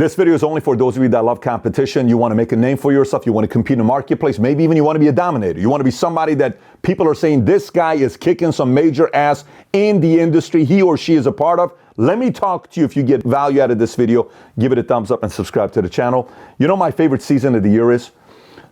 This video is only for those of you that love competition. You want to make a name for yourself. You want to compete in the marketplace. Maybe even you want to be a dominator. You want to be somebody that people are saying, this guy is kicking some major ass in the industry he or she is a part of. Let me talk to you. If you get value out of this video, give it a thumbs up and subscribe to the channel. You know my favorite season of the year is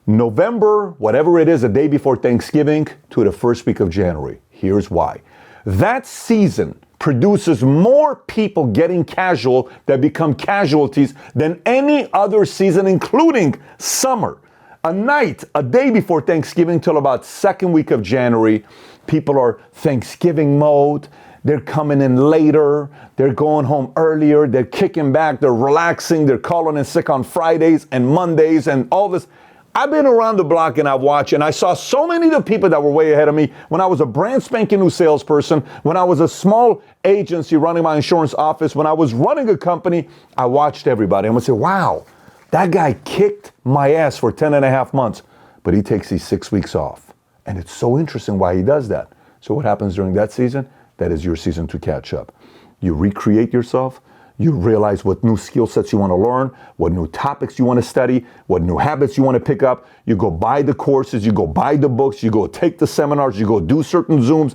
November, whatever it is, the day before Thanksgiving to the first week of January. Here's why. That season produces more people getting casual that become casualties than any other season, including summer. A day before Thanksgiving till about second week of January, people are Thanksgiving mode. They're coming in later. They're going home earlier. They're kicking back. They're relaxing. They're calling in sick on Fridays and Mondays and all this. I've been around the block and I've watched and I saw so many of the people that were way ahead of me when I was a brand spanking new salesperson, when I was a small agency running my insurance office, when I was running a company. I watched everybody. I'm going to say, wow, that guy kicked my ass for 10 and a half months, but he takes these 6 weeks off. And it's so interesting why he does that. So what happens during that season? That is your season to catch up. You recreate yourself. You realize what new skill sets you want to learn, what new topics you want to study, what new habits you want to pick up. You go buy the courses, you go buy the books, you go take the seminars, you go do certain Zooms.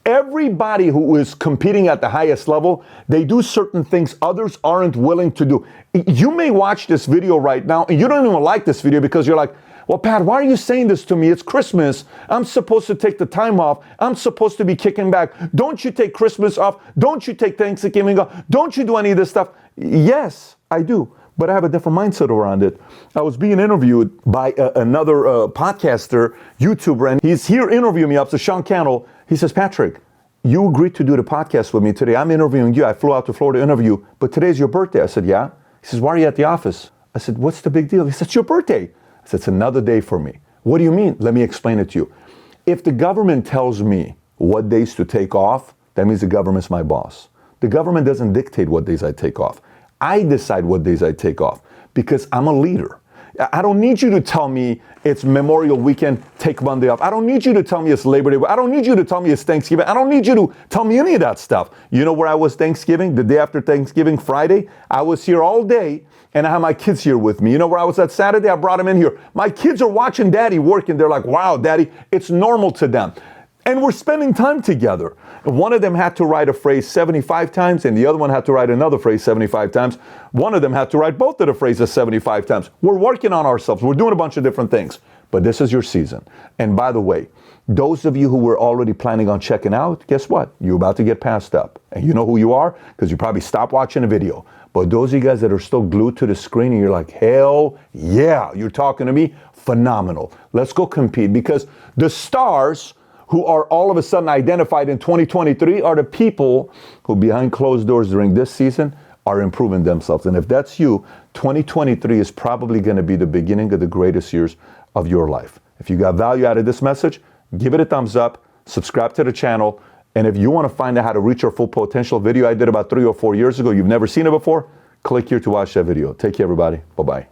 Everybody who is competing at the highest level, they do certain things others aren't willing to do. You may watch this video right now and you don't even like this video because you're like, well, Pat, why are you saying this to me? It's Christmas. I'm supposed to take the time off. I'm supposed to be kicking back. Don't you take Christmas off? Don't you take Thanksgiving off? Don't you do any of this stuff? Yes, I do. But I have a different mindset around it. I was being interviewed by another podcaster, YouTuber, and he's here interviewing me up to Sean Cannell. He says, Patrick, you agreed to do the podcast with me today. I'm interviewing you. I flew out to Florida to interview, but today's your birthday. I said, yeah. He says, why are you at the office? I said, what's the big deal? He said, it's your birthday. I said, it's another day for me. What do you mean? Let me explain it to you. If the government tells me what days to take off, that means the government's my boss. The government doesn't dictate what days I take off. I decide what days I take off because I'm a leader. I don't need you to tell me it's Memorial Weekend, take Monday off. I don't need you to tell me it's Labor Day. I don't need you to tell me it's Thanksgiving. I don't need you to tell me any of that stuff. You know where I was Thanksgiving? The day after Thanksgiving, Friday. I was here all day and I have my kids here with me. You know where I was at Saturday? I brought them in here. My kids are watching Daddy work and they're like, wow, Daddy, it's normal to them. And we're spending time together. One of them had to write a phrase 75 times and the other one had to write another phrase 75 times. One of them had to write both of the phrases 75 times. We're working on ourselves. We're doing a bunch of different things. But this is your season. And by the way, those of you who were already planning on checking out, guess what? You're about to get passed up. And you know who you are? Because you probably stopped watching the video. But those of you guys that are still glued to the screen and you're like, hell yeah, you're talking to me? Phenomenal. Let's go compete because the stars who are all of a sudden identified in 2023 are the people who behind closed doors during this season are improving themselves. And if that's you, 2023 is probably going to be the beginning of the greatest years of your life. If you got value out of this message, give it a thumbs up, subscribe to the channel. And if you want to find out how to reach your full potential, video I did about 3 or 4 years ago, you've never seen it before, click here to watch that video. Take care, everybody. Bye-bye.